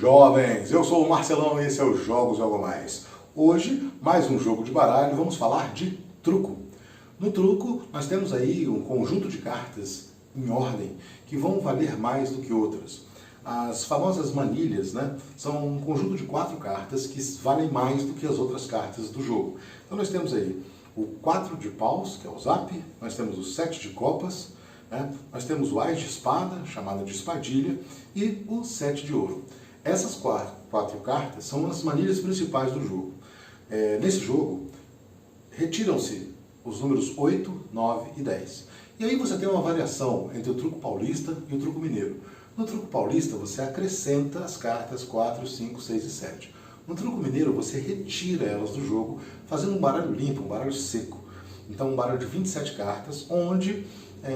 Jovens, eu sou o Marcelão e esse é o Jogos Jogo Mais. Hoje, mais um jogo de baralho, vamos falar de truco. No truco, nós temos aí um conjunto de cartas em ordem que vão valer mais do que outras. As famosas manilhas, né, são um conjunto de 4 cartas que valem mais do que as outras cartas do jogo. Então nós temos aí o 4 de paus, que é o zap, nós temos o 7 de copas, né, nós temos o ás de espada, chamada de espadilha, e o 7 de ouro. Essas quatro cartas são as manilhas principais do jogo. Nesse jogo, retiram-se os números 8, 9 e 10. E aí você tem uma variação entre o truco paulista e o truco mineiro. No truco paulista, você acrescenta as cartas 4, 5, 6 e 7. No truco mineiro, você retira elas do jogo, fazendo um baralho limpo, um baralho seco. Então, um baralho de 27 cartas, onde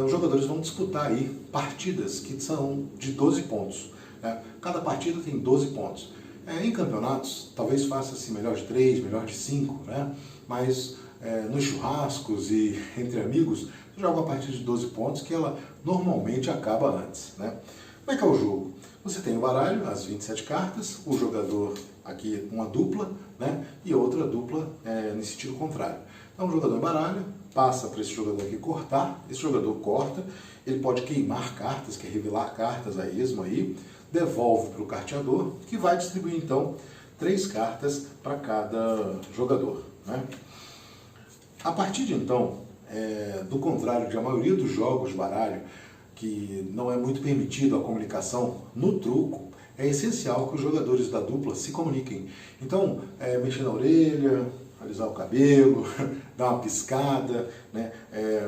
os jogadores vão disputar aí partidas que são de 12 pontos. Cada partida tem 12 pontos. Em campeonatos, talvez faça-se melhor de 3, melhor de 5, né? Mas nos churrascos e entre amigos, você joga uma partida de 12 pontos que ela normalmente acaba antes, né? Como é que é o jogo? Você tem o baralho, as 27 cartas, o jogador aqui uma dupla, né? E outra dupla nesse sentido contrário. Então o jogador embaralha, passa para esse jogador aqui cortar, esse jogador corta, ele pode queimar cartas, que é revelar cartas a esmo aí, devolve para o carteador, que vai distribuir então 3 cartas para cada jogador, né? A partir de então, do contrário de a maioria dos jogos de baralho, que não é muito permitido a comunicação, no truco é essencial que os jogadores da dupla se comuniquem. Então, mexer na orelha, alisar o cabelo, dar uma piscada, né?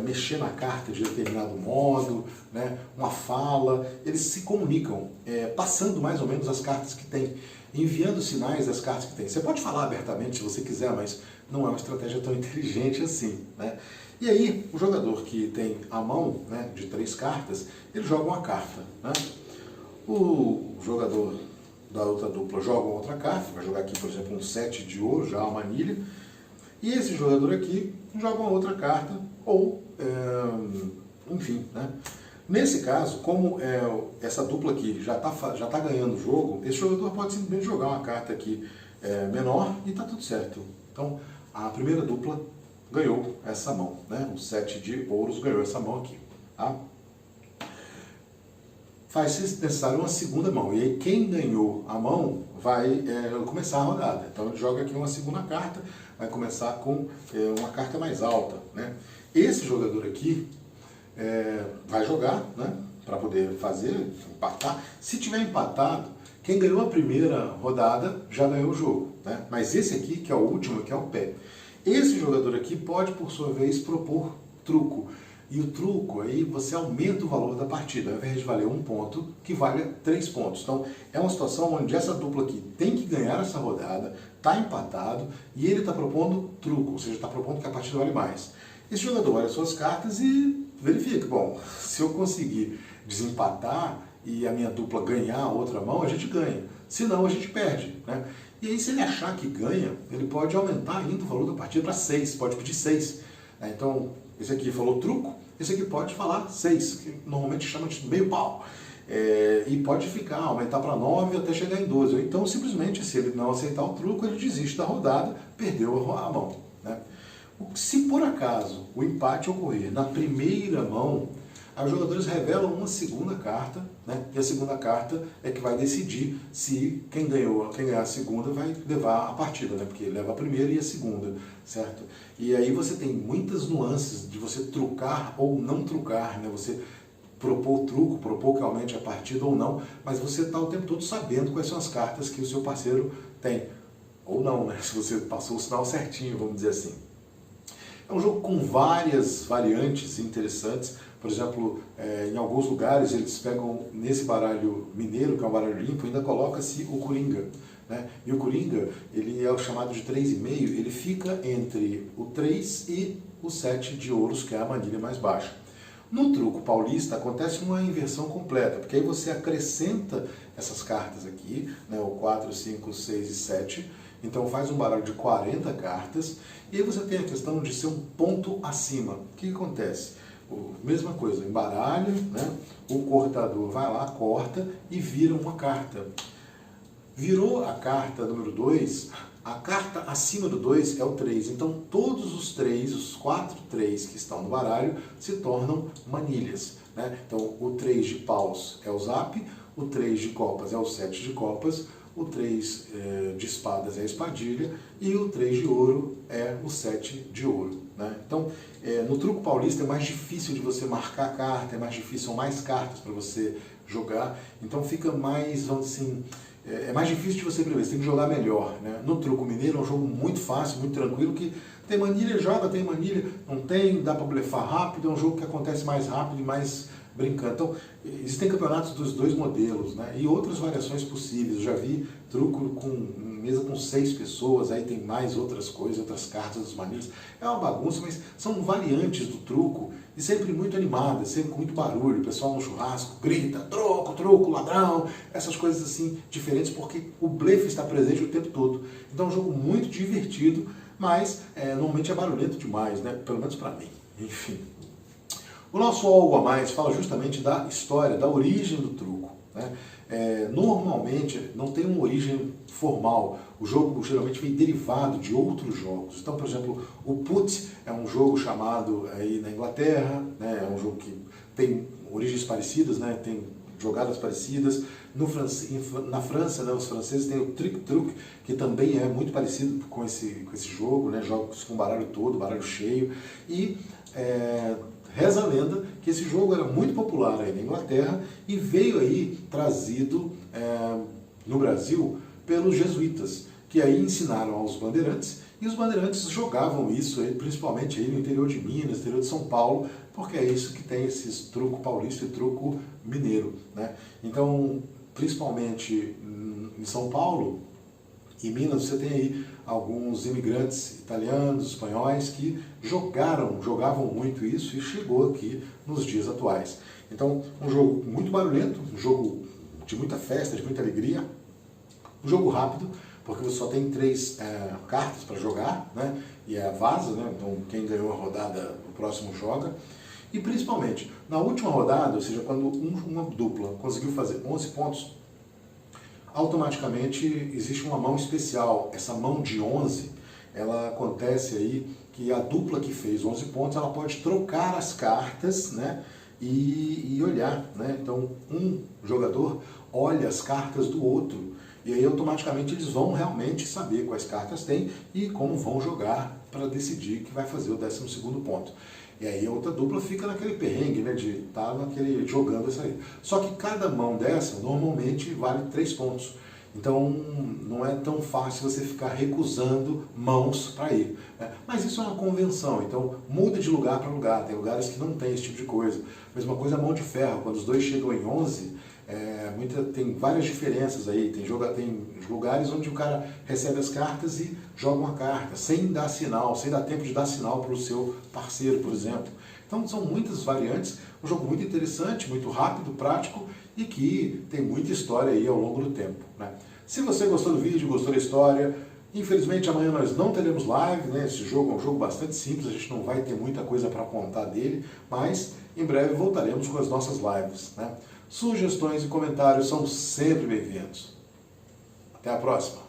Mexer na carta de determinado modo, né? Uma fala, eles se comunicam, passando mais ou menos as cartas que tem, enviando sinais das cartas que tem. Você pode falar abertamente se você quiser, mas não é uma estratégia tão inteligente assim, né? E aí, o jogador que tem a mão, né, de 3 cartas, ele joga uma carta, né? O jogador da outra dupla joga uma outra carta, vai jogar aqui, por exemplo, um 7 de ouro, já uma manilha, e esse jogador aqui joga uma outra carta, ou, enfim, né? Nesse caso, como essa dupla aqui já tá ganhando o jogo, esse jogador pode simplesmente jogar uma carta aqui menor e tá tudo certo. Então, a primeira dupla ganhou essa mão, né? O 7 de ouros ganhou essa mão aqui, tá? Faz necessário uma segunda mão, e aí quem ganhou a mão vai começar a rodada. Então ele joga aqui uma segunda carta, vai começar com uma carta mais alta, né? Esse jogador aqui vai jogar, né, para poder empatar. Se tiver empatado, quem ganhou a primeira rodada já ganhou o jogo, né? Mas esse aqui, que é o último, que é o pé. Esse jogador aqui pode, por sua vez, propor truco. E o truco, aí você aumenta o valor da partida. Ao invés de valer 1 ponto, que vale 3 pontos. Então, é uma situação onde essa dupla aqui tem que ganhar essa rodada, está empatado, e ele está propondo truco, ou seja, está propondo que a partida vale mais. Esse jogador olha as suas cartas e verifica, bom, se eu conseguir desempatar e a minha dupla ganhar a outra mão, a gente ganha. Se não, a gente perde, né? E aí, se ele achar que ganha, ele pode aumentar ainda o valor da partida para 6, pode pedir 6. Então, esse aqui falou truco, esse aqui pode falar 6, que normalmente chama de meio pau. E pode aumentar para 9 até chegar em 12. Ou então, simplesmente, se ele não aceitar o truco, ele desiste da rodada, perdeu a mão, né? Se por acaso o empate ocorrer na primeira mão, os jogadores revelam uma segunda carta, né? E a segunda carta é que vai decidir se quem ganhar a segunda vai levar a partida, né? Porque leva a primeira e a segunda, certo? E aí você tem muitas nuances de você trucar ou não trucar, né? Você propor o truco, propor que aumente a partida ou não, mas você está o tempo todo sabendo quais são as cartas que o seu parceiro tem. Ou não, né? Se você passou o sinal certinho, vamos dizer assim. É um jogo com várias variantes interessantes. Por exemplo, em alguns lugares eles pegam nesse baralho mineiro, que é um baralho limpo, ainda coloca-se o coringa, né? E o coringa, ele é o chamado de 3,5, ele fica entre o 3 e o 7 de ouros, que é a manilha mais baixa. No truco paulista acontece uma inversão completa, porque aí você acrescenta essas cartas aqui, né, o 4, 5, 6 e 7, então faz um baralho de 40 cartas, e aí você tem a questão de ser um ponto acima. O que acontece? Mesma coisa, embaralha, né, o cortador vai lá, corta e vira uma carta. Virou a carta número 2, a carta acima do 2 é o 3. Então todos os 3, os 4 3 que estão no baralho, se tornam manilhas, né? Então o 3 de paus é o zap, o 3 de copas é o 7 de copas, o 3 de espadas é a espadilha e o 3 de ouro é o 7 de ouro, né? Então, no truco paulista é mais difícil de você marcar a carta, é mais difícil, são mais cartas para você jogar, então fica mais, vamos assim, é mais difícil de você prever, você tem que jogar melhor, né? No truco mineiro é um jogo muito fácil, muito tranquilo, que tem manilha, joga, tem manilha, não tem, dá para blefar rápido, é um jogo que acontece mais rápido e mais brincando. Então, existem campeonatos dos dois modelos, né? E outras variações possíveis. Eu já vi truco com mesa com 6 pessoas, aí tem mais outras coisas, outras cartas dos manilhas. É uma bagunça, mas são variantes do truco e sempre muito animadas, sempre com muito barulho. O pessoal no churrasco grita, troco, truco, ladrão, essas coisas assim diferentes, porque o blefe está presente o tempo todo. Então é um jogo muito divertido, mas normalmente é barulhento demais, né? Pelo menos para mim. Enfim. O nosso Algo a Mais fala justamente da história, da origem do truco, né? Normalmente não tem uma origem formal, o jogo geralmente vem derivado de outros jogos. Então, por exemplo, o Put é um jogo chamado aí na Inglaterra, né? É um jogo que tem origens parecidas, né? Tem jogadas parecidas. Na França, né, os franceses têm o Trick-Truc, que também é muito parecido com esse jogo, né? Jogos com baralho todo, baralho cheio. E reza a lenda que esse jogo era muito popular aí na Inglaterra e veio aí trazido no Brasil pelos jesuítas, que aí ensinaram aos bandeirantes, e os bandeirantes jogavam isso aí, principalmente aí no interior de Minas, interior de São Paulo, porque é isso que tem esses truco paulista e truco mineiro, né? Então, principalmente em São Paulo e Minas, você tem aí alguns imigrantes italianos, espanhóis, que jogavam muito isso e chegou aqui nos dias atuais. Então, um jogo muito barulhento, um jogo de muita festa, de muita alegria, um jogo rápido, porque você só tem 3 cartas para jogar, né? E é a vaza, né? Então quem ganhou a rodada, o próximo joga. E principalmente, na última rodada, ou seja, quando uma dupla conseguiu fazer 11 pontos, automaticamente existe uma mão especial. Essa mão de 11, ela acontece aí que a dupla que fez 11 pontos, ela pode trocar as cartas, né? E olhar, né? Então, um jogador olha as cartas do outro, e aí automaticamente eles vão realmente saber quais cartas tem e como vão jogar para decidir que vai fazer o 12º ponto. E aí a outra dupla fica naquele perrengue, né, de estar jogando essa aí. Só que cada mão dessa normalmente vale 3 pontos. Então não é tão fácil você ficar recusando mãos para ir, né? Mas isso é uma convenção, então muda de lugar para lugar. Tem lugares que não tem esse tipo de coisa. Mesma coisa a mão de ferro, quando os dois chegam em 11, tem várias diferenças aí. Tem lugares onde o cara recebe as cartas e joga uma carta, sem dar sinal, sem dar tempo de dar sinal para o seu parceiro, por exemplo. Então são muitas variantes, um jogo muito interessante, muito rápido, prático e que tem muita história aí ao longo do tempo, né? Se você gostou do vídeo, gostou da história, infelizmente amanhã nós não teremos live, né? Esse jogo é um jogo bastante simples, a gente não vai ter muita coisa para contar dele, mas em breve voltaremos com as nossas lives, né? Sugestões e comentários são sempre bem-vindos. Até a próxima!